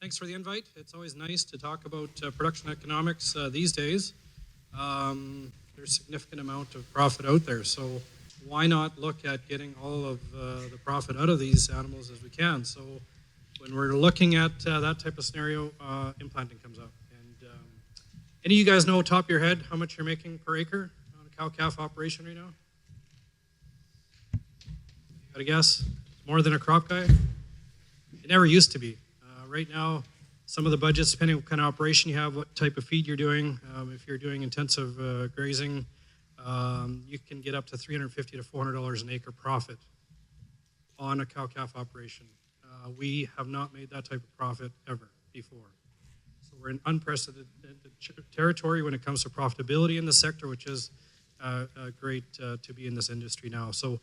Thanks for the invite. It's always nice to talk about production economics these days. There's a significant amount of profit out there, so why not look at getting all of the profit out of these animals as we can? So when we're looking at that type of scenario, implanting comes up. And any of you guys know, top of your head, how much you're making per acre on a cow-calf operation right now? Got a guess? More than a crop guy? It never used to be. Right now, some of the budgets, depending on what kind of operation you have, what type of feed you're doing, if you're doing intensive grazing, you can get up to $350 to $400 an acre profit on a cow-calf operation. We have not made that type of profit ever before. So we're in unprecedented territory when it comes to profitability in the sector, which is great to be in this industry now. So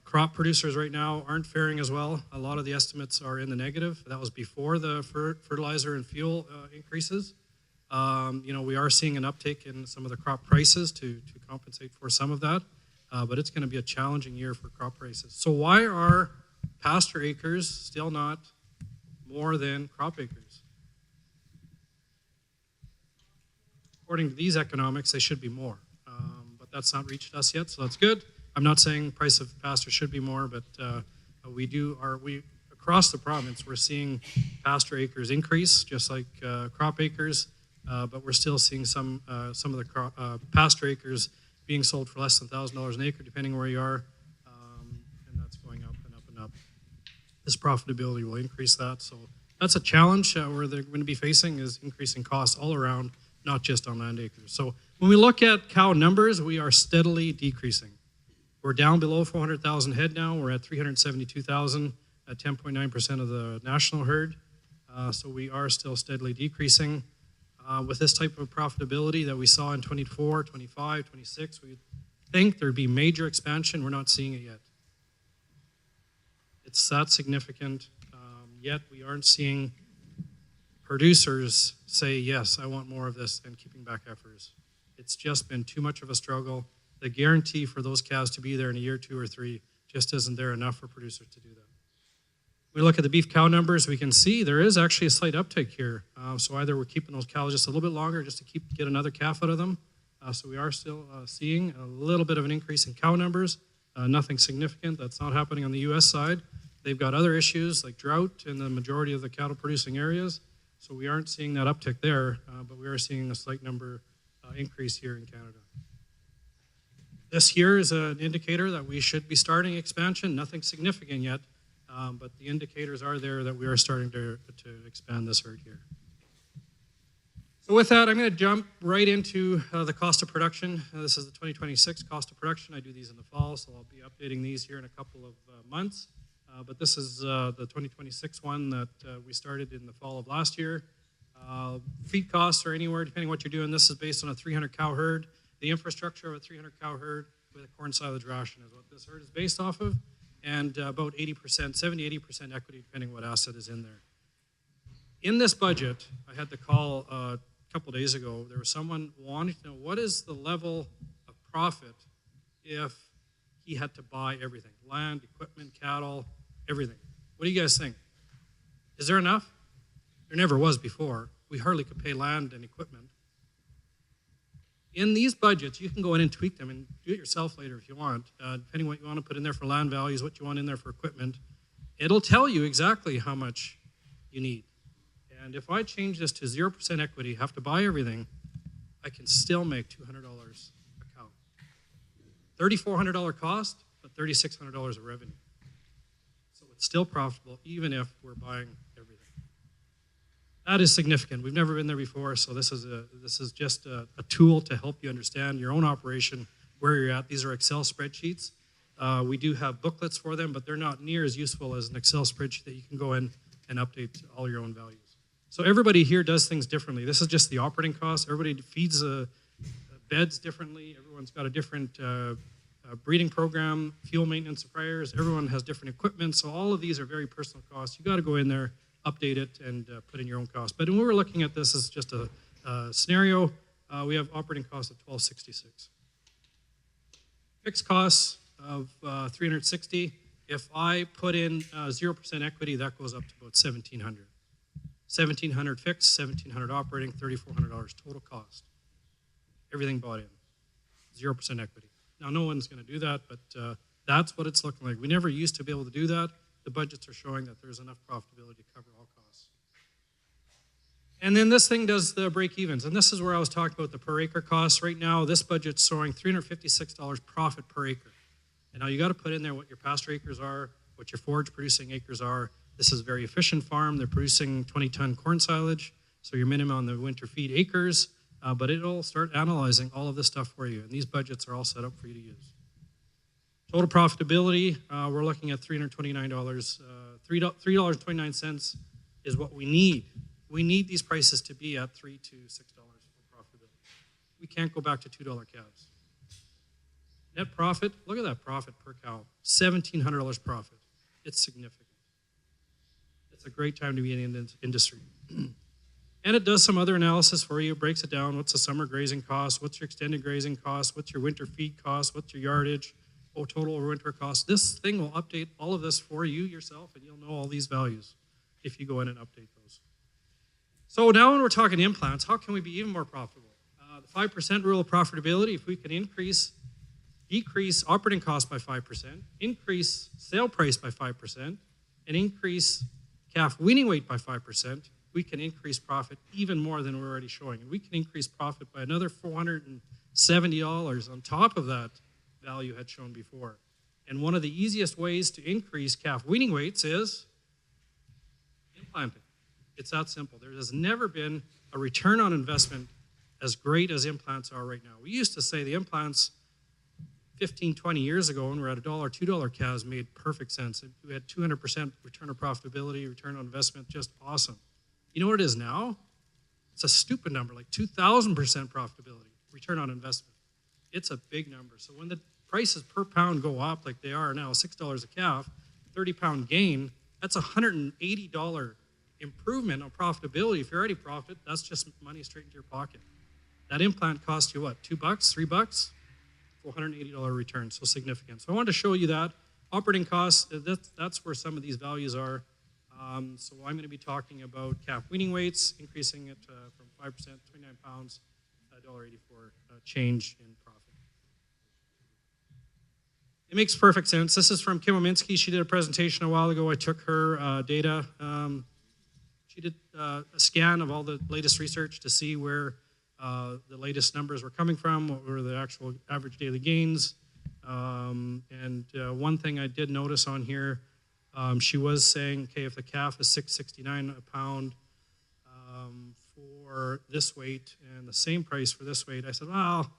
crop producers right now aren't faring as well. A lot of the estimates are in the negative. That was before the fertilizer and fuel increases. We are seeing an uptick in some of the crop prices to compensate for some of that, but it's going to be a challenging year for crop prices. So why are pasture acres still not more than crop acres? According to these economics, they should be more, but that's not reached us yet, so that's good. I'm not saying price of pasture should be more, but we across the province, we're seeing pasture acres increase, just like crop acres, but we're still seeing some of the pasture acres being sold for less than $1,000 an acre, depending where you are, and that's going up and up and up. This profitability will increase that, so that's a challenge where they're going to be facing is increasing costs all around, not just on land acres. So when we look at cow numbers, we are steadily decreasing. We're down below 400,000 head now. We're at 372,000 at 10.9% of the national herd. So we are still steadily decreasing. With this type of profitability that we saw in 24, 25, 26, we think there'd be major expansion. We're not seeing it yet. It's that significant, yet we aren't seeing producers say, yes, I want more of this, and keeping back heifers. It's just been too much of a struggle. The guarantee for those calves to be there in a year, 2 or 3, just isn't there enough for producers to do that. We look at the beef cow numbers, we can see there is actually a slight uptick here. So either we're keeping those cows just a little bit longer just to get another calf out of them. So we are still seeing a little bit of an increase in cow numbers. Nothing significant. That's not happening on the U.S. side. They've got other issues like drought in the majority of the cattle producing areas. So we aren't seeing that uptick there, but we are seeing a slight number increase here in Canada. This year is an indicator that we should be starting expansion. Nothing significant yet, but the indicators are there that we are starting to expand this herd here. So with that, I'm going to jump right into the cost of production. This is the 2026 cost of production. I do these in the fall, so I'll be updating these here in a couple of months. But this is the 2026 one that we started in the fall of last year. Feed costs are anywhere, depending on what you're doing. This is based on a 300 cow herd. The infrastructure of a 300 cow herd with a corn silage ration is what this herd is based off of, and about 80%, 70-80% equity, depending on what asset is in there. In this budget, I had the call a couple days ago. There was someone wanting to know what is the level of profit if he had to buy everything, land, equipment, cattle, everything. What do you guys think? Is there enough? There never was before. We hardly could pay land and equipment. In these budgets, you can go in and tweak them and do it yourself later if you want, depending on what you want to put in there for land values, what you want in there for equipment. It'll tell you exactly how much you need. And if I change this to 0% equity, have to buy everything, I can still make $200 a cow. $3,400 cost, but $3,600 of revenue. So it's still profitable even if we're buying everything. That is significant. We've never been there before, so this is just a tool to help you understand your own operation, where you're at. These are Excel spreadsheets. We do have booklets for them, but they're not near as useful as an Excel spreadsheet that you can go in and update all your own values. So everybody here does things differently. This is just the operating costs. Everybody feeds beds differently. Everyone's got a different breeding program, fuel maintenance suppliers. Everyone has different equipment, so all of these are very personal costs. You got to go in there update it and put in your own cost. But when we were looking at this as just a scenario, we have operating costs of $1,266. Fixed costs of $360. If I put in 0% equity, that goes up to about $1,700. $1,700 fixed, $1,700 operating, $3,400 total cost. Everything bought in, 0% equity. Now, no one's going to do that, but that's what it's looking like. We never used to be able to do that. The budgets are showing that there's enough profitability to cover all costs. And then this thing does the break-evens, and this is where I was talking about the per acre costs. Right now, this budget's showing $356 profit per acre. And now you got to put in there what your pasture acres are, what your forage producing acres are. This is a very efficient farm. They're producing 20-ton corn silage, so your minimum on the winter feed acres, but it'll start analyzing all of this stuff for you, and these budgets are all set up for you to use. Total profitability, we're looking at $329. $3.29 is what we need. We need these prices to be at $3 to $6 for profitability. We can't go back to $2 calves. Net profit, look at that profit per cow, $1,700 profit. It's significant. It's a great time to be in the industry. And it does some other analysis for you. It breaks it down. What's the summer grazing cost? What's your extended grazing cost? What's your winter feed cost? What's your yardage? Total winter cost. This thing will update all of this for you yourself, and you'll know all these values if you go in and update those. So now when we're talking implants, how can we be even more profitable? The 5% rule of profitability, if we can decrease operating costs by 5%, increase sale price by 5%, and increase calf weaning weight by 5%, we can increase profit even more than we're already showing. And we can increase profit by another $470 on top of that value had shown before. And one of the easiest ways to increase calf weaning weights is implanting. It's that simple. There has never been a return on investment as great as implants are right now. We used to say the implants 15, 20 years ago when we were at $1, $2 calves made perfect sense. We had 200% return on profitability, return on investment, just awesome. You know what it is now? It's a stupid number, like 2,000% profitability, return on investment. It's a big number. So when the prices per pound go up like they are now, $6 a calf, 30-pound gain, that's $180 improvement on profitability. If you're already profit, that's just money straight into your pocket. That implant costs you what, $2, $3? $480 return, so significant. So I wanted to show you that. Operating costs, that's where some of these values are. So I'm going to be talking about calf weaning weights, increasing it from 5% to 29 pounds, $1.84 change in profit. It makes perfect sense. This is from Kim Ominski. She did a presentation a while ago. I took her data. She did a scan of all the latest research to see where the latest numbers were coming from, what were the actual average daily gains. And one thing I did notice on here, she was saying, okay, if the calf is $6.69 a pound for this weight and the same price for this weight, I said, well,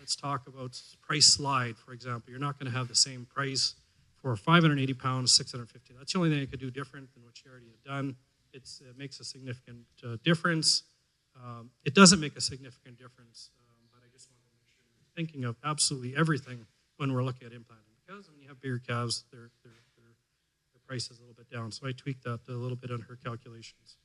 let's talk about price slide, for example. You're not going to have the same price for 580 pounds, 650. That's the only thing you could do different than what you already had done. It makes a significant difference. It doesn't make a significant difference, but I just want to make sure you're thinking of absolutely everything when we're looking at implanting. Because when you have bigger calves, their price is a little bit down. So I tweaked that a little bit on her calculations.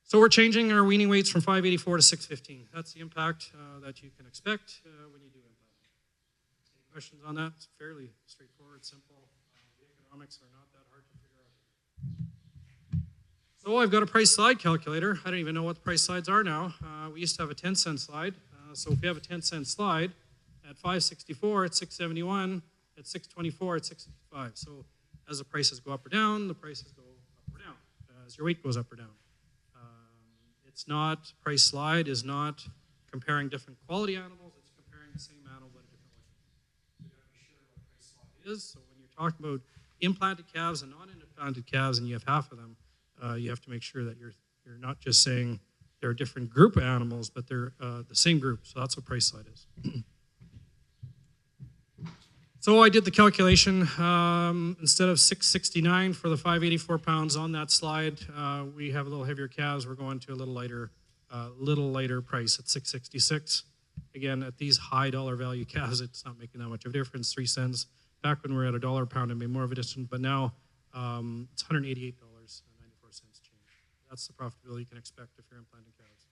So we're changing our weaning weights from 584 to 615. That's the impact that you can expect when you do implanting. Any questions on that? It's fairly straightforward, simple. The economics are not that hard to figure out. So I've got a price slide calculator. I don't even know what the price slides are now. We used to have a 10-cent slide. So if we have a 10-cent slide, at 564, it's 671. At 624, it's 665. So as the prices go up or down, the prices go up or down. As your weight goes up or down. It's not, price slide is not comparing different quality animals, it's comparing the same animal but a different weight. You gotta be sure what price slide is. So when you're talking about implanted calves and non-implanted calves and you have half of them, you have to make sure that you're not just saying they're a different group of animals, but they're the same group. So that's what price slide is. So I did the calculation. Instead of 669 for the 584 pounds on that slide, we have a little heavier calves. We're going to a little lighter price at 666. Again, at these high dollar value calves, it's not making that much of a difference. 3 cents. Back when we were at $1 a pound, it made more of a difference. But now it's $188.94. That's the profitability you can expect if you're implanting calves.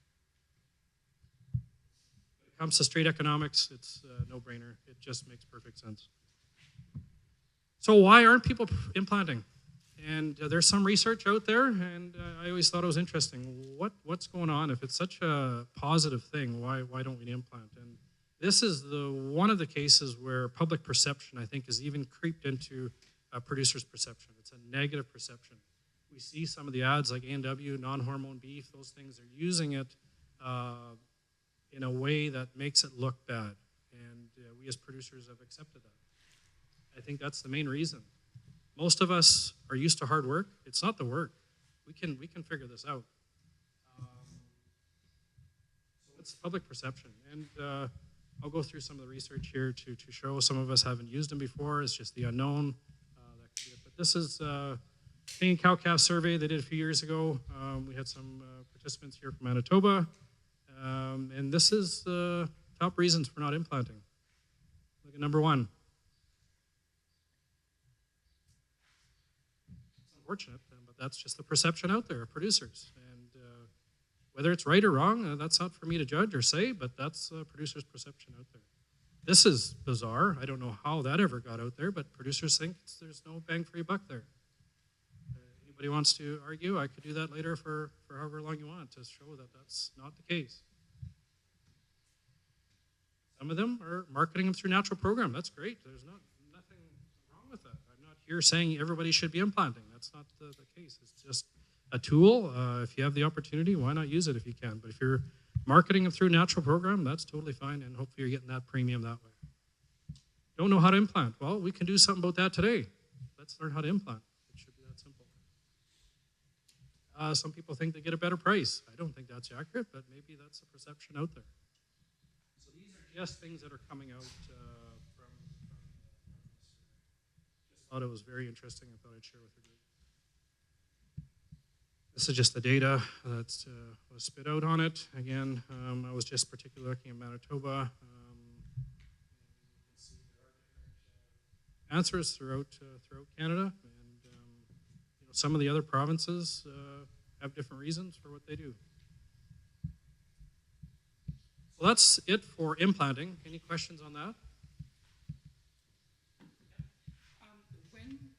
When it comes to straight economics, it's a no-brainer. It just makes perfect sense. So why aren't people implanting? And there's some research out there, and I always thought it was interesting. What's going on? If it's such a positive thing, why don't we implant? And this is one of the cases where public perception, I think, has even creeped into a producer's perception. It's a negative perception. We see some of the ads like A&W, non-hormone beef, those things, they're using it in a way that makes it look bad. And we as producers have accepted that. I think that's the main reason. Most of us are used to hard work. It's not the work. We can figure this out. So it's public perception. And I'll go through some of the research here to show some of us haven't used them before. It's just the unknown. That could be it. But this is Canadian cow-calf survey they did a few years ago. We had some participants here from Manitoba. And this is the top reasons for not implanting. Look at number one. Unfortunate, but that's just the perception out there of producers. And whether it's right or wrong, that's not for me to judge or say, but that's producers' perception out there. This is bizarre. I don't know how that ever got out there, but producers think there's no bang for your buck there. Anybody wants to argue, I could do that later for however long you want to show that that's not the case. Some of them are marketing them through natural program. That's great. There's nothing wrong with that. I'm not here saying everybody should be implanting. That's not the case. It's just a tool. If you have the opportunity, why not use it if you can? But if you're marketing them through natural program, that's totally fine, and hopefully you're getting that premium that way. Don't know how to implant? Well, we can do something about that today. Let's learn how to implant. It should be that simple. Some people think they get a better price. I don't think that's accurate, but maybe that's the perception out there. So these are just things that are coming out from just thought it was very interesting. I thought I'd share with the group. This is just the data that was spit out on it. Again, I was just particularly looking at Manitoba. You can see there are different answers throughout Canada, and some of the other provinces have different reasons for what they do. Well, that's it for implanting. Any questions on that? When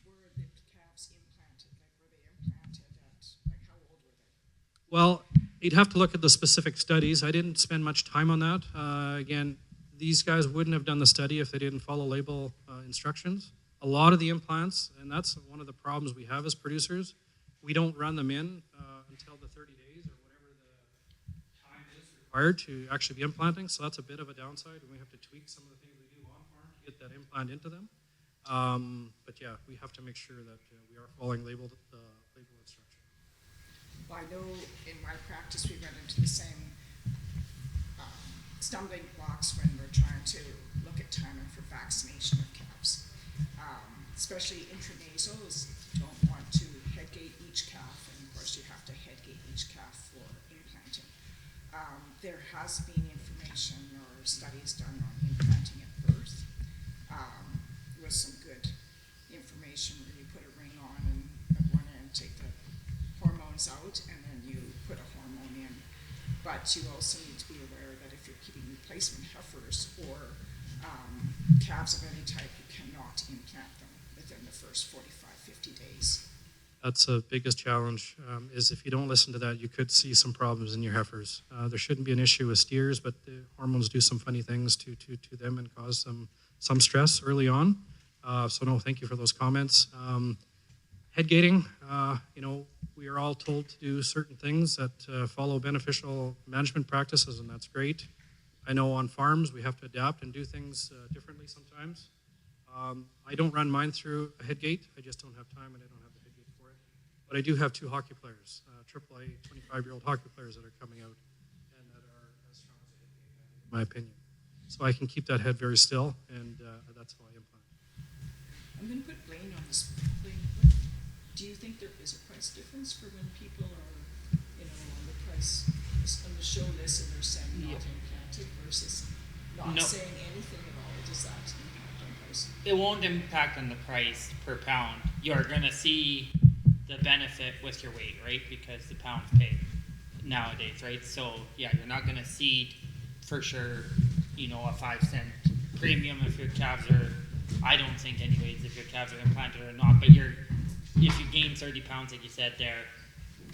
were the calves implanted? Like, were they implanted at, like, how old were they? Well, you'd have to look at the specific studies. I didn't spend much time on that. Again, these guys wouldn't have done the study if they didn't follow label instructions. A lot of the implants, and that's one of the problems we have as producers, we don't run them in until the 30 days or whatever the time is required to actually be implanting. So that's a bit of a downside, and we have to tweak some of the things we do on farm to get that implant into them. But yeah, we have to make sure that we are following label instruction. Well, I know in my practice we run into the same stumbling blocks when we're trying to look at timing for vaccination of calves. Especially intranasals, don't want to headgate each calf, and of course you have to headgate each calf for implanting. There has been information or studies done on implanting at birth with some good information where you put a ring on and at one end take the hormones out and then you put a hormone in. But you also need to be aware that if you're keeping replacement heifers or calves of any type, you cannot implant them within the first 45, 50 days. That's the biggest challenge, is if you don't listen to that, you could see some problems in your heifers. There shouldn't be an issue with steers, but the hormones do some funny things to them and cause some stress early on. So no, thank you for those comments. Head gating, we are all told to do certain things that follow beneficial management practices, and that's great. I know on farms we have to adapt and do things differently sometimes. I don't run mine through a head gate. I just don't have time and I don't have the head gate for it. But I do have two hockey players, AAA 25-year-old hockey players that are coming out and that are as strong as a head gate, in my opinion. So I can keep that head very still, and that's how I implant. I'm going to put Blaine on this. Blaine, do you think there is a price difference for when people are, on the price, on the show list and they're saying not implanted versus not saying anything at all? Does that impact on price? It won't impact on the price per pound. You're going to see the benefit with your weight, right? Because the pounds pay nowadays, right? So yeah, you're not gonna see for sure, a 5 cent premium if your calves are. I don't think, anyways, if your calves are implanted or not. But if you gain 30 pounds, like you said there,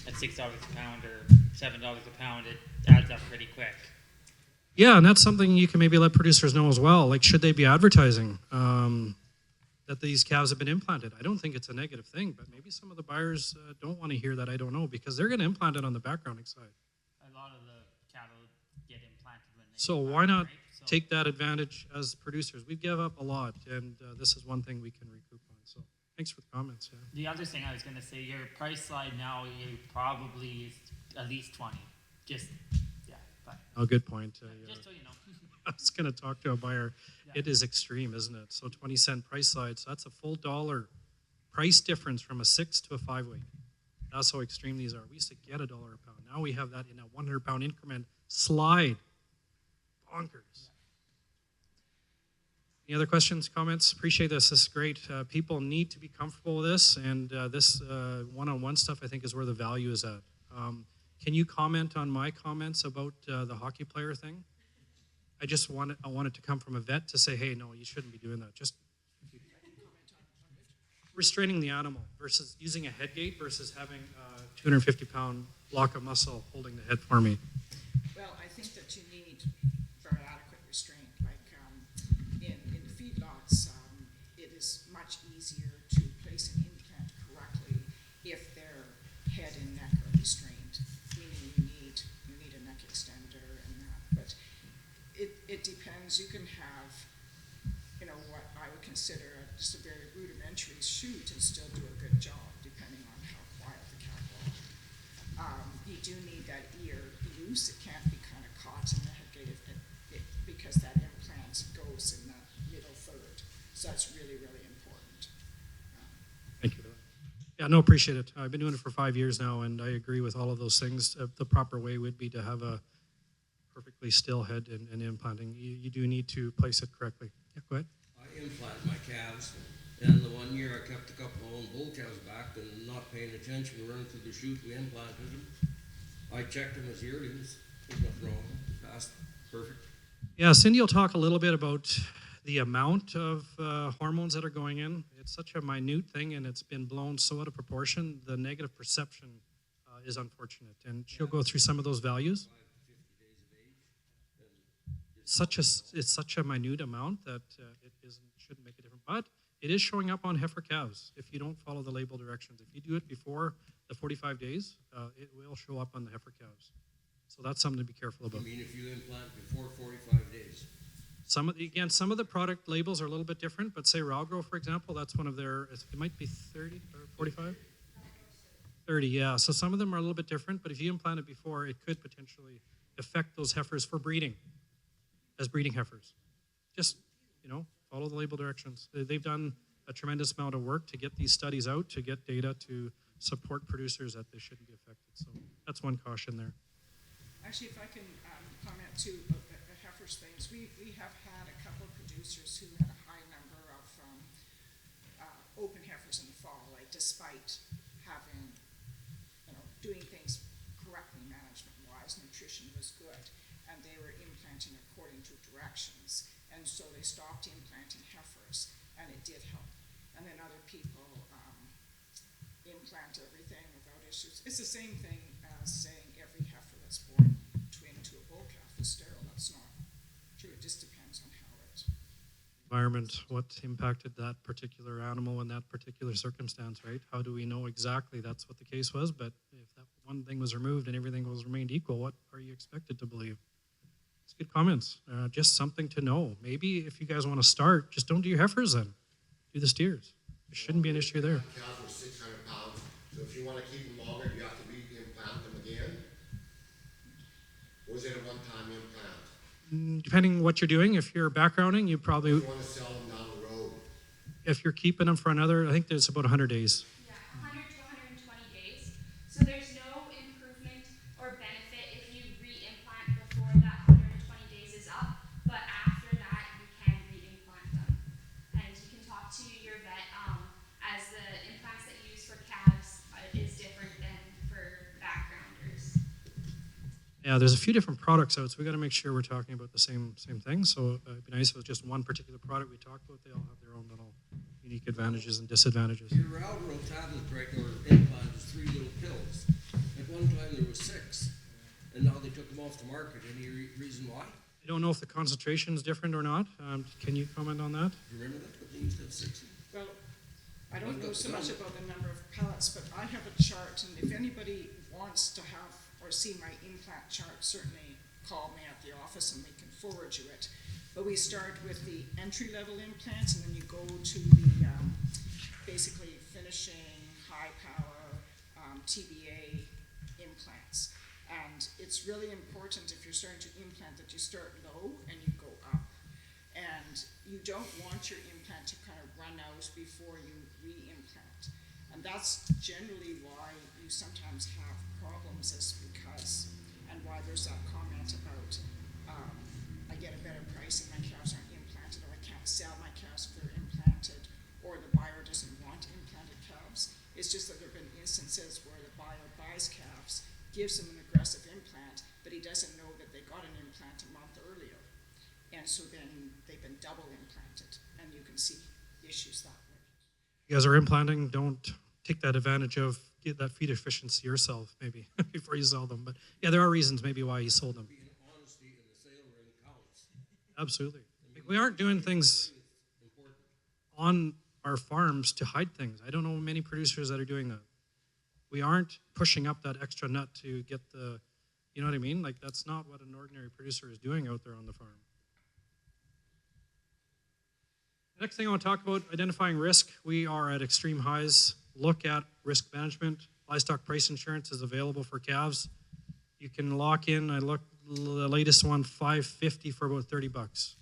at $6 a pound or $7 a pound, it adds up pretty quick. Yeah, and that's something you can maybe let producers know as well. Like, should they be advertising that these calves have been implanted? I don't think it's a negative thing, but maybe some of the buyers don't want to hear that. I don't know, because they're going to implant it on the backgrounding side. A lot of the cattle get implanted when they. So why not take that advantage as producers? We give up a lot, and this is one thing we can recoup on. So thanks for the comments. Yeah. The other thing I was going to say, your price slide now, you probably at least 20. Just, yeah. But, oh, good point. just so you know. I was going to talk to a buyer. Yeah. It is extreme, isn't it? So 20-cent price slide. So that's a full $1 price difference from a 6 to a 5 weight. That's how extreme these are. We used to get $1 a pound. Now we have that in a 100-pound increment slide. Bonkers. Any other questions, comments? Appreciate this. This is great. People need to be comfortable with this, and this one-on-one stuff, I think, is where the value is at. Can you comment on my comments about the hockey player thing? I want it to come from a vet to say, hey, no, you shouldn't be doing that. Just restraining the animal versus using a head gate versus having a 250-pound block of muscle holding the head for me. Well, I think that you need very adequate restraint. Like in the feedlots, it is much easier to place an implant correctly if their head and neck are restrained, meaning you need a neck extender and that. But it depends. You can have, what I would consider just a very rudimentary shoot and still do a good job, depending on how quiet the cattle are. You do need that ear loose. It can't be kind of caught in the head gate because that implant goes in the middle third. So that's really, really important. Thank you for that. Yeah, no, appreciate it. I've been doing it for 5 years now, and I agree with all of those things. The proper way would be to have a perfectly still head and implanting. You do need to place it correctly. Yeah, go ahead. I implanted my calves, and the one year I kept a couple of own bull calves back and not paying attention, running through the chute, we implanted them. I checked them as yearlings. There's nothing wrong. They passed perfect. Yeah, Cindy will talk a little bit about the amount of hormones that are going in. It's such a minute thing, and it's been blown so out of proportion. The negative perception is unfortunate, and she'll go through some of those values. 5 to 50 days of age. It's such a minute amount that shouldn't make a difference. But it is showing up on heifer calves if you don't follow the label directions. If you do it before the 45 days, it will show up on the heifer calves. So that's something to be careful about. I mean, if you implant before 45 days. Some of the product labels are a little bit different, but say Ralgro, for example, that's one of their, it might be 30 or 45? 30, yeah. So some of them are a little bit different, but if you implant it before, it could potentially affect those heifers for breeding, as breeding heifers. Just, follow the label directions. They've done a tremendous amount of work to get these studies out, to get data to support producers that they shouldn't be affected. So that's one caution there. Actually, if I can comment too, the heifers things, we have had a couple of producers who had a high number of open heifers in the fall, like despite having, doing things correctly management-wise, nutrition was good, and they were implanting according to directions, and so they stopped implanting heifers, and it did help. And then other people implant everything without issues. It's the same thing as saying every heifer that's born twin to a bull calf is sterile. That's not true. It just depends on how it. Environment, what impacted that particular animal in that particular circumstance, right? How do we know exactly that's what the case was? But if that one thing was removed and everything was remained equal, what are you expected to believe? It's good comments. Just something to know. Maybe if you guys want to start, just don't do your heifers then. Do the steers. There shouldn't be an issue there. Cows are 600 pounds, so if you want to keep them longer, you have to re-implant them again? Or is it a one-time implant? Depending on what you're doing, if you're backgrounding, you probably, You want to sell them down the road? if you're keeping them for another, I think there's about 100 days. Yeah, 100 to 120 days. So there's no improvement or benefit if you re-implant before that 120 days is up, but after that you can re-implant them. And you can talk to your vet as the implants that you use for calves Yeah, there's a few different products out, so we got to make sure we're talking about the same thing. So it'd be nice if it was just one particular product we talked about. They all have their own little unique advantages and disadvantages. Your Alvaro tablet or implant is 3 little pills. At one time there was 6, and now they took them off the market. Any reason why? I don't know if the concentration is different or not. Can you comment on that? Do you remember that? But they used to have 6. Well, I don't know so much about the number of pellets, but I have a chart, and if anybody wants to have or see my implant chart, certainly call me at the office and we can forward you it. But we start with the entry-level implants, and then you go to the basically finishing, high-power TBA implants. And it's really important if you're starting to implant that you start low and you go up. And you don't want your implant to kind of run out before you re-implant. And that's generally why you sometimes have problems, is because, and why there's that comment about I get a better price if my calves aren't implanted, or I can't sell my calves if they're implanted, or the buyer doesn't want implanted calves. It's just that there have been instances where the buyer buys calves, gives them an aggressive implant, but he doesn't know that they got an implant a month earlier. And so then they've been double implanted, and you can see issues that way. You guys are implanting, don't take that advantage of, get that feed efficiency yourself, maybe, before you sell them. But yeah, there are reasons maybe why you sold them. Being honesty in the sale ring counts. Absolutely. We aren't doing things on our farms to hide things. I don't know many producers that are doing that. We aren't pushing up that extra nut to get the, you know what I mean? Like, that's not what an ordinary producer is doing out there on the farm. Next thing I want to talk about, identifying risk. We are at extreme highs. Look at risk management. Livestock price insurance is available for calves. You can lock in, I looked, the latest one, $550 for about $30.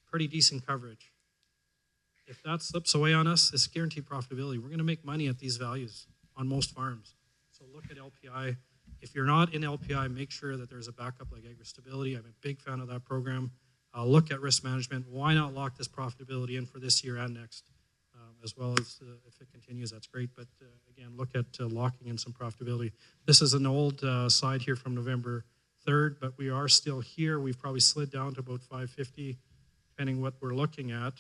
Pretty decent coverage. If that slips away on us, it's guaranteed profitability. We're going to make money at these values on most farms. So look at LPI. If you're not in LPI, make sure that there's a backup like AgriStability. I'm a big fan of that program. Look at risk management. Why not lock this profitability in for this year and next, as well as if it continues, that's great. But again, look at locking in some profitability. This is an old slide here from November 3rd, but we are still here. We've probably slid down to about 550, depending what we're looking at.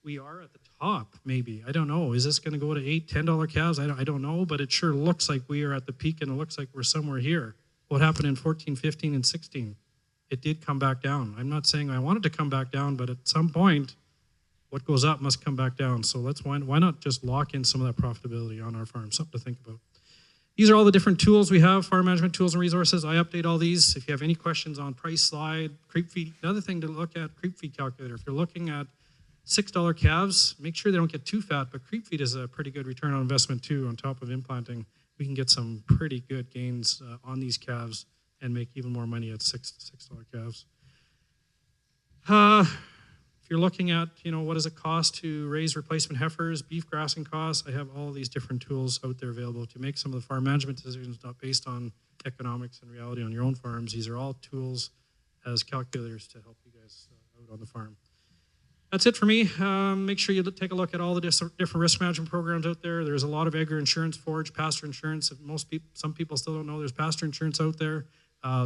We are at the top, maybe. I don't know. Is this going to go to $8, $10 calves? I don't know, but it sure looks like we are at the peak, and it looks like we're somewhere here. What happened in 14, 15, and 16? It did come back down. I'm not saying I want it to come back down, but at some point, what goes up must come back down. So why not just lock in some of that profitability on our farm? Something to think about. These are all the different tools we have, farm management tools and resources. I update all these. If you have any questions on price slide, creep feed, another thing to look at, creep feed calculator. If you're looking at $6 calves, make sure they don't get too fat, but creep feed is a pretty good return on investment too. On top of implanting, we can get some pretty good gains on these calves and make even more money at $6 calves. If you're looking at, what does it cost to raise replacement heifers, beef grassing costs, I have all these different tools out there available to make some of the farm management decisions not based on economics and reality on your own farms. These are all tools as calculators to help you guys out on the farm. That's it for me. Make sure you take a look at all the different risk management programs out there. There's a lot of agri insurance, forage, pasture insurance. Some people still don't know there's pasture insurance out there.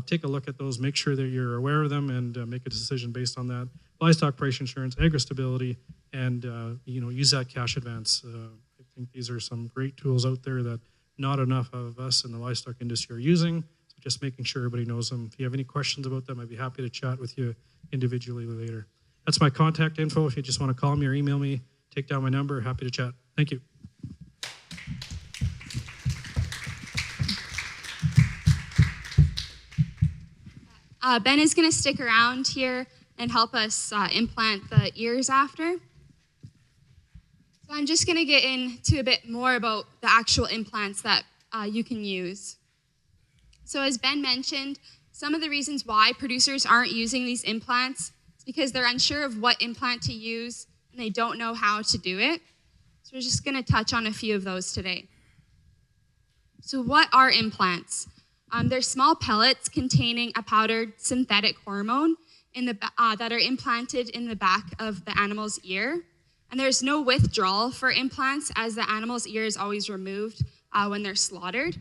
Take a look at those. Make sure that you're aware of them and make a decision based on that. Livestock price insurance, AgriStability, and use that cash advance. I think these are some great tools out there that not enough of us in the livestock industry are using. So just making sure everybody knows them. If you have any questions about them, I'd be happy to chat with you individually later. That's my contact info. If you just want to call me or email me, take down my number. Happy to chat. Thank you. Ben is going to stick around here and help us implant the ears after. So I'm just going to get into a bit more about the actual implants that you can use. So as Ben mentioned, some of the reasons why producers aren't using these implants is because they're unsure of what implant to use and they don't know how to do it. So we're just going to touch on a few of those today. So what are implants? They're small pellets containing a powdered synthetic hormone that are implanted in the back of the animal's ear. And there's no withdrawal for implants, as the animal's ear is always removed when they're slaughtered.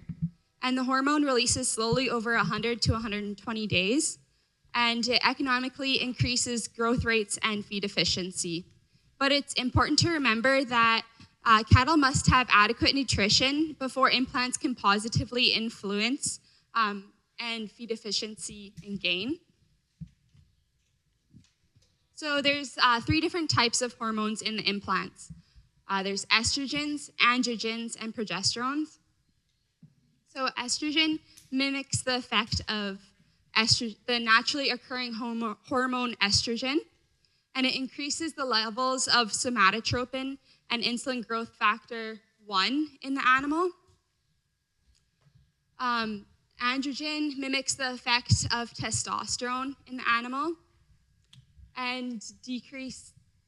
And the hormone releases slowly over 100 to 120 days, and it economically increases growth rates and feed efficiency. But it's important to remember that cattle must have adequate nutrition before implants can positively influence and feed efficiency and gain. So there's 3 different types of hormones in the implants. There's estrogens, androgens, and progesterones. So estrogen mimics the effect of the naturally occurring hormone estrogen, and it increases the levels of somatotropin and insulin growth factor 1 in the animal. Androgen mimics the effect of testosterone in the animal, and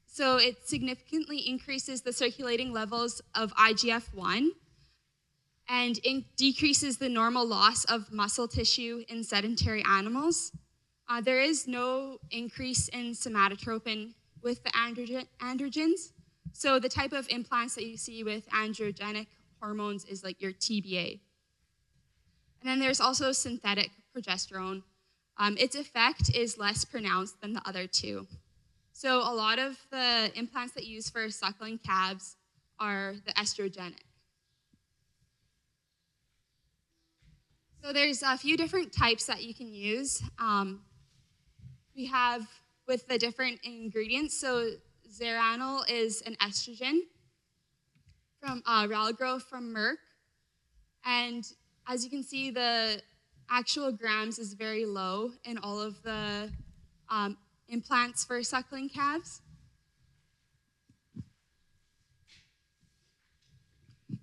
so it significantly increases the circulating levels of IGF-1 and decreases the normal loss of muscle tissue in sedentary animals. There is no increase in somatotropin with the androgens. So the type of implants that you see with androgenic hormones is like your TBA. And then there's also synthetic progesterone. Its effect is less pronounced than the other 2. So a lot of the implants that you use for suckling calves are the estrogenic. So there's a few different types that you can use. We have with the different ingredients. So zeranol is an estrogen from Ralgro from Merck. And as you can see, the actual grams is very low in all of the implants for suckling calves.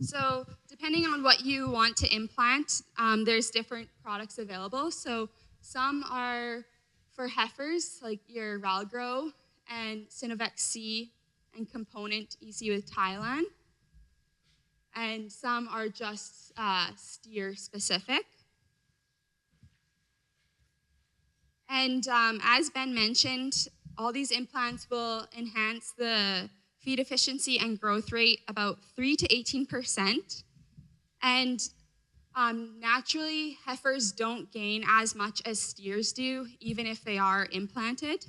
So depending on what you want to implant, there's different products available. So some are for heifers, like your Ralgro and Sinovex C and Component you see with Thailand. And some are just steer specific. And as Ben mentioned, all these implants will enhance the feed efficiency and growth rate about 3 to 18%. And naturally, heifers don't gain as much as steers do, even if they are implanted.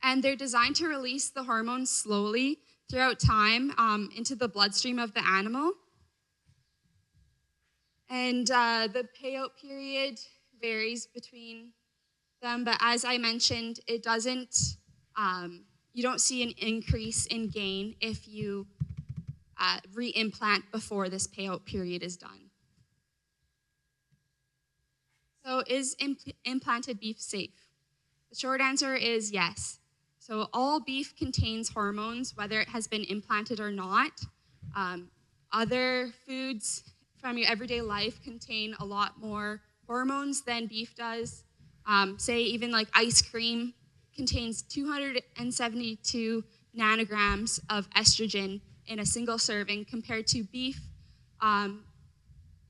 And they're designed to release the hormones slowly throughout time into the bloodstream of the animal. And the payout period varies between them, but as I mentioned, it doesn't, you don't see an increase in gain if you re-implant before this payout period is done. So is implanted beef safe? The short answer is yes. So all beef contains hormones, whether it has been implanted or not. Other foods from your everyday life contain a lot more hormones than beef does. Say even like ice cream contains 272 nanograms of estrogen in a single serving compared to beef.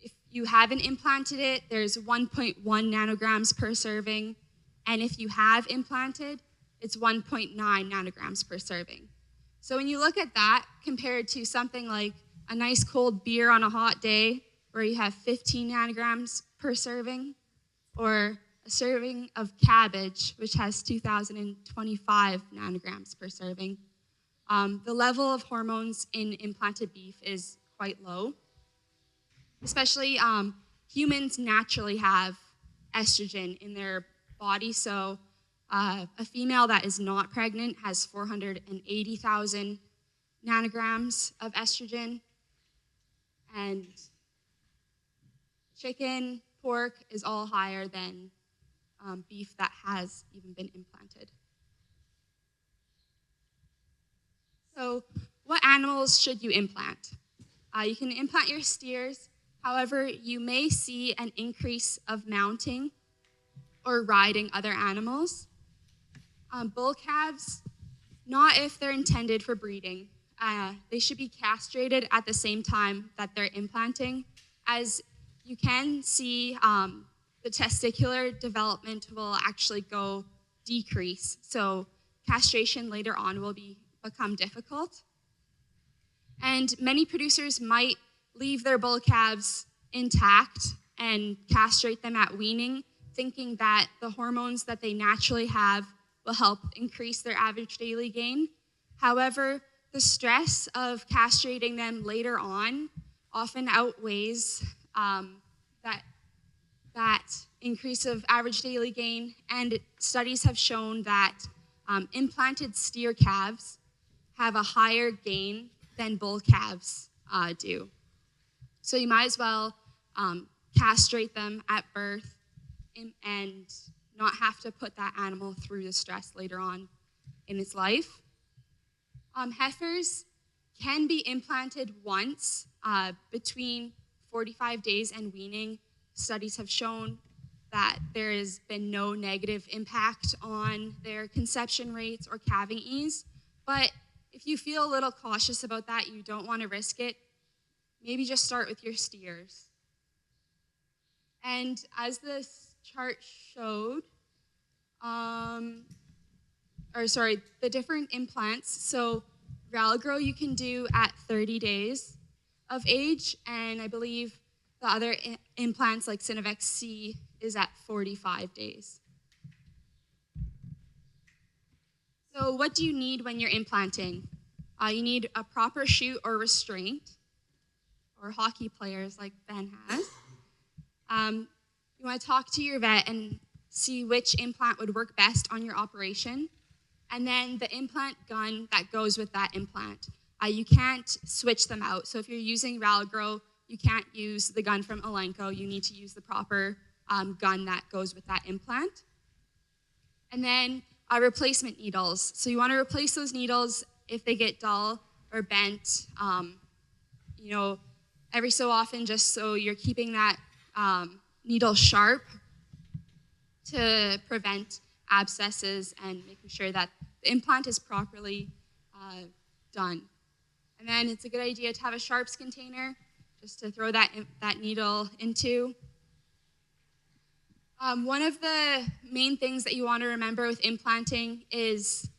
If you haven't implanted it, there's 1.1 nanograms per serving. And if you have implanted, it's 1.9 nanograms per serving. So when you look at that compared to something like a nice cold beer on a hot day where you have 15 nanograms per serving, or a serving of cabbage, which has 2,025 nanograms per serving, the level of hormones in implanted beef is quite low. Especially humans naturally have estrogen in their body, so a female that is not pregnant has 480,000 nanograms of estrogen, and chicken, pork is all higher than beef that has even been implanted. So what animals should you implant? You can implant your steers. However, you may see an increase of mounting or riding other animals. Bull calves, not if they're intended for breeding. They should be castrated at the same time that they're implanting, as you can see the testicular development will actually decrease. So castration later on will become difficult. And many producers might leave their bull calves intact and castrate them at weaning, thinking that the hormones that they naturally have will help increase their average daily gain. However, the stress of castrating them later on often outweighs that increase of average daily gain, and studies have shown that implanted steer calves have a higher gain than bull calves do. So you might as well castrate them at birth and not have to put that animal through the stress later on in its life. Heifers can be implanted once between 45 days and weaning. Studies have shown that there has been no negative impact on their conception rates or calving ease. But if you feel a little cautious about that, you don't want to risk it, maybe just start with your steers. And as this chart showed, the different implants. So Valgro you can do at 30 days of age, and I believe the other implants like Synovex C is at 45 days. So what do you need when you're implanting? You need a proper chute or restraint, or hockey players like Ben has. You want to talk to your vet and see which implant would work best on your operation. And then the implant gun that goes with that implant. You can't switch them out. So if you're using Valgro, you can't use the gun from Elanco. You need to use the proper gun that goes with that implant. And then replacement needles. So you want to replace those needles if they get dull or bent, every so often, just so you're keeping that needle sharp to prevent abscesses and making sure that the implant is properly done. And then it's a good idea to have a sharps container just to throw that needle into. One of the main things that you want to remember with implanting is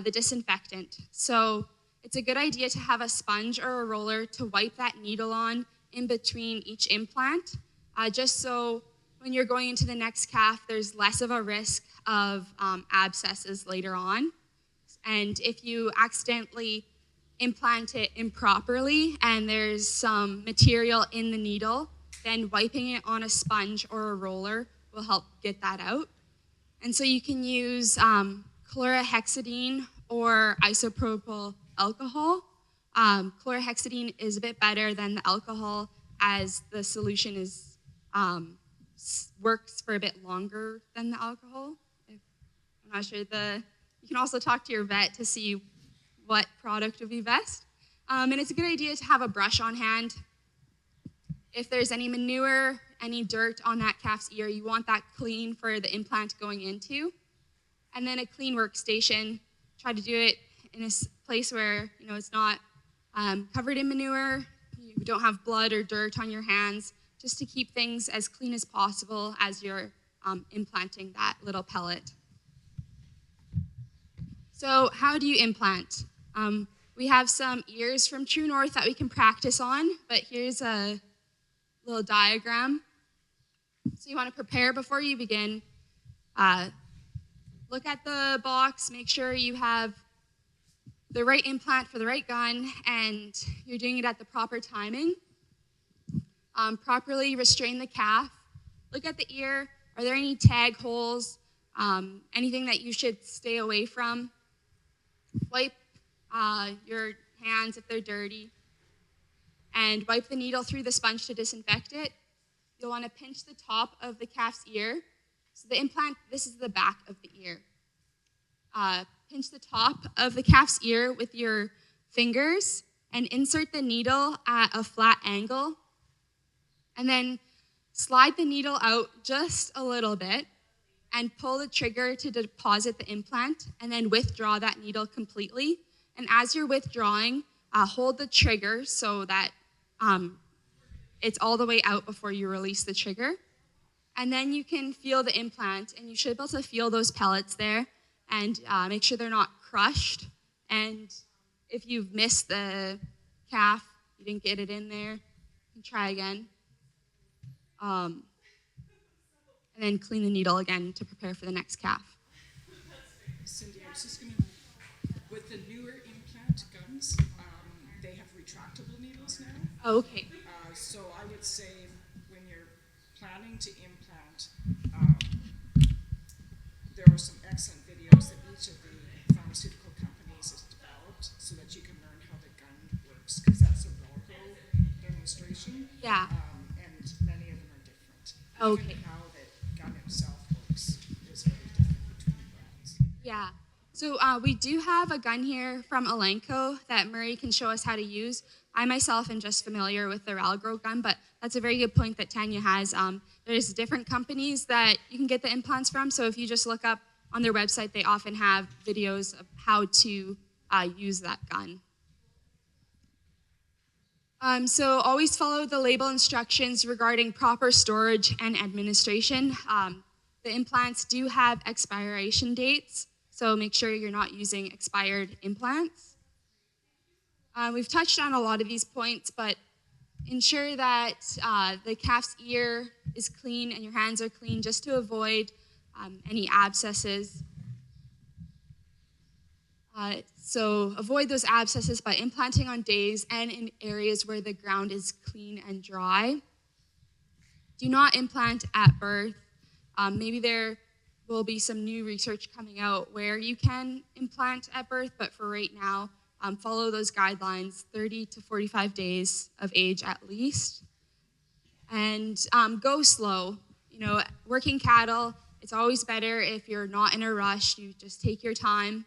the disinfectant. So it's a good idea to have a sponge or a roller to wipe that needle on in between each implant, just so when you're going into the next calf, there's less of a risk of abscesses later on. And if you accidentally implant it improperly and there's some material in the needle, then wiping it on a sponge or a roller will help get that out. And so you can use chlorhexidine or isopropyl alcohol. Chlorhexidine is a bit better than the alcohol, as the solution is works for a bit longer than the alcohol. I'm not sure. You can also talk to your vet to see what product would be best. And it's a good idea to have a brush on hand. If there's any manure, any dirt on that calf's ear, you want that clean for the implant going into. And then a clean workstation. Try to do it in a place where it's not covered in manure. You don't have blood or dirt on your hands, just to keep things as clean as possible as you're implanting that little pellet. So how do you implant? We have some ears from True North that we can practice on, but here's a little diagram. So you want to prepare before you begin. Look at the box, make sure you have the right implant for the right gun, and you're doing it at the proper timing. Properly restrain the calf. Look at the ear. Are there any tag holes? Anything that you should stay away from? Wipe your hands if they're dirty. And wipe the needle through the sponge to disinfect it. You'll want to pinch the top of the calf's ear. So the implant, this is the back of the ear. Pinch the top of the calf's ear with your fingers and insert the needle at a flat angle. And then slide the needle out just a little bit and pull the trigger to deposit the implant, and then withdraw that needle completely. And as you're withdrawing, hold the trigger so that it's all the way out before you release the trigger. And then you can feel the implant, and you should be able to feel those pellets there, and make sure they're not crushed. And if you've missed the calf, you didn't get it in there, you can try again. and then clean the needle again to prepare for the next calf. Cindy, I was just gonna, with the newer implant guns, they have retractable needles now. Oh, okay. So I would say when you're planning to implant, there are some excellent videos that each of the pharmaceutical companies has developed so that you can learn how the gun works, because that's a Velcro demonstration. Yeah. And many of them are different. Okay. Even how the gun itself works is very different between brands. Yeah. So we do have a gun here from Elanco that Murray can show us how to use. I myself am just familiar with the Ralgro gun, but that's a very good point that Tanya has. There's different companies that you can get the implants from. So if you just look up on their website, they often have videos of how to use that gun. So always follow the label instructions regarding proper storage and administration. The implants do have expiration dates, so make sure you're not using expired implants. We've touched on a lot of these points, but ensure that the calf's ear is clean and your hands are clean just to avoid any abscesses. So avoid those abscesses by implanting on days and in areas where the ground is clean and dry. Do not implant at birth. Maybe there will be some new research coming out where you can implant at birth, but for right now, follow those guidelines, 30 to 45 days of age at least. And go slow. You know, working cattle, it's always better if you're not in a rush. You just take your time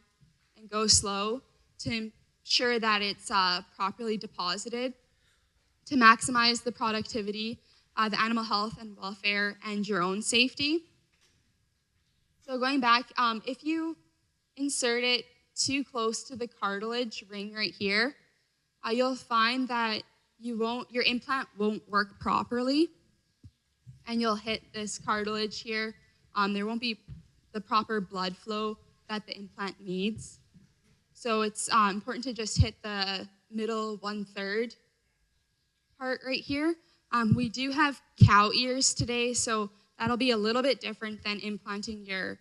and go slow to ensure that it's properly deposited to maximize the productivity, the animal health and welfare, and your own safety. So going back, if you insert it too close to the cartilage ring right here, you'll find that your implant won't work properly, and you'll hit this cartilage here. There won't be the proper blood flow that the implant needs. So it's important to just hit the middle 1/3 part right here. We do have cow ears today, so that'll be a little bit different than implanting your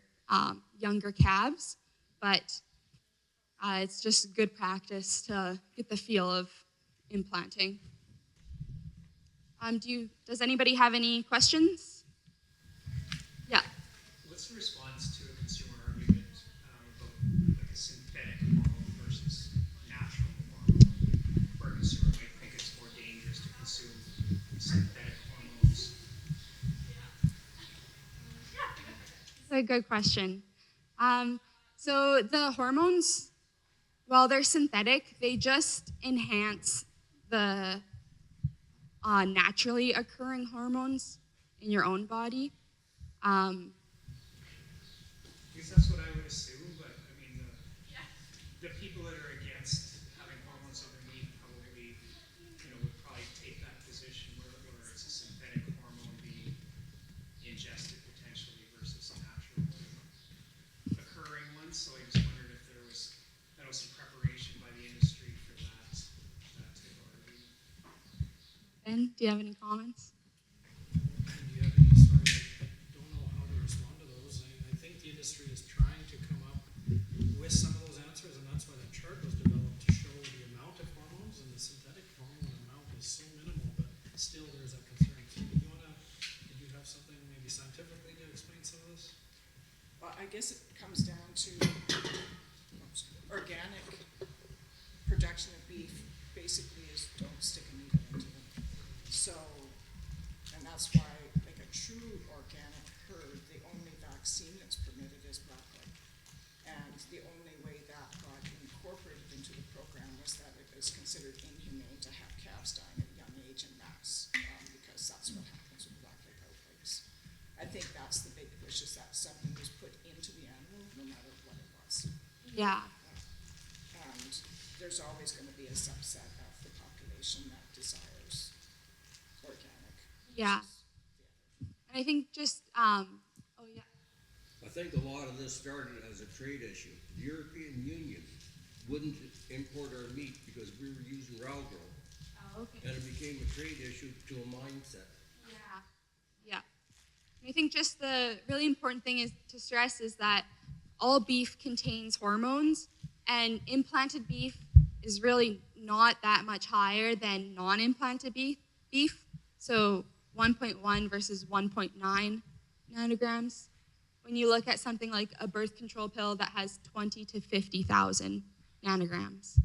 younger calves, but it's just good practice to get the feel of implanting. Does anybody have any questions? Yeah. What's the response to a consumer argument about like a synthetic hormone versus natural hormone, where a consumer might think it's more dangerous to consume synthetic hormones? That's a good question. So the hormones, while they're synthetic, they just enhance the naturally occurring hormones in your own body. Because that's what I would assume, but I mean, the people that are against having hormones in their meat probably, would probably take that position where it's a synthetic hormone being ingested potentially versus a natural occurring one. So I just wondered if there was, some preparation by the industry for that type of argument. Ben, do you have any comments? Do you have any, sorry, I don't know how to respond to those. I think the industry is trying to come up with some of those answers, and that's why that chart was developed to show the amount of hormones, and the synthetic hormone amount is so minimal, but still there's that concern. So did you have something maybe scientifically to explain some of this? Well, I guess it comes down to organic production of beef basically is don't stick a needle into them. So, and that's why, like a true organic herd, the only vaccine that's permitted is blackleg. And the only way that got incorporated into the program was that it was considered inhumane to have calves dying at a young age in mass, because that's what happens with blackleg outbreaks. I think that's the big push, is that something was put into the animal, no matter what it was. Yeah. And there's always going to be a subset of the population that desires organic. Yeah. And I think just, oh yeah. I think a lot of this started as a trade issue. The European Union wouldn't import our meat because we were using Ralgro, Oh, okay. and it became a trade issue to a mindset. Yeah. I think just the really important thing is to stress is that all beef contains hormones, and implanted beef is really not that much higher than non-implanted beef. So 1.1 versus 1.9 nanograms. When you look at something like a birth control pill that has 20 to 50,000 nanograms.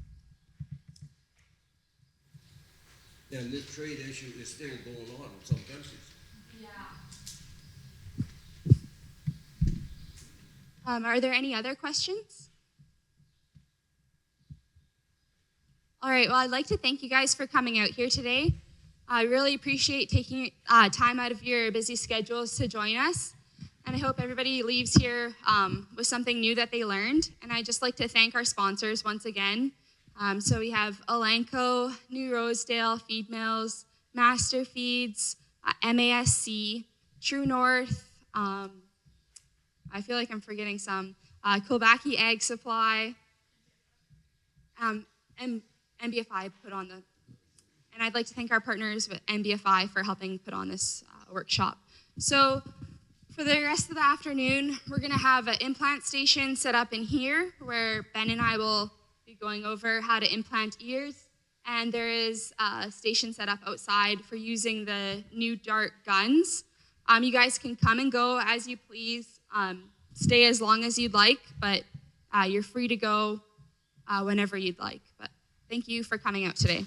And this trade issue is still going on in some countries. Are there any other questions? All right, well, I'd like to thank you guys for coming out here today. I really appreciate taking time out of your busy schedules to join us. And I hope everybody leaves here with something new that they learned. And I'd just like to thank our sponsors once again. So we have Elanco, New Rosedale, Feed Mills, Master Feeds, MASC, True North, I feel like I'm forgetting some, Kilbaki Egg Supply, and MBFI put on the, and I'd like to thank our partners with MBFI for helping put on this workshop. So for the rest of the afternoon, we're gonna have an implant station set up in here where Ben and I will be going over how to implant ears. And there is a station set up outside for using the new dart guns. You guys can come and go as you please. Stay as long as you'd like, but you're free to go whenever you'd like. But thank you for coming out today.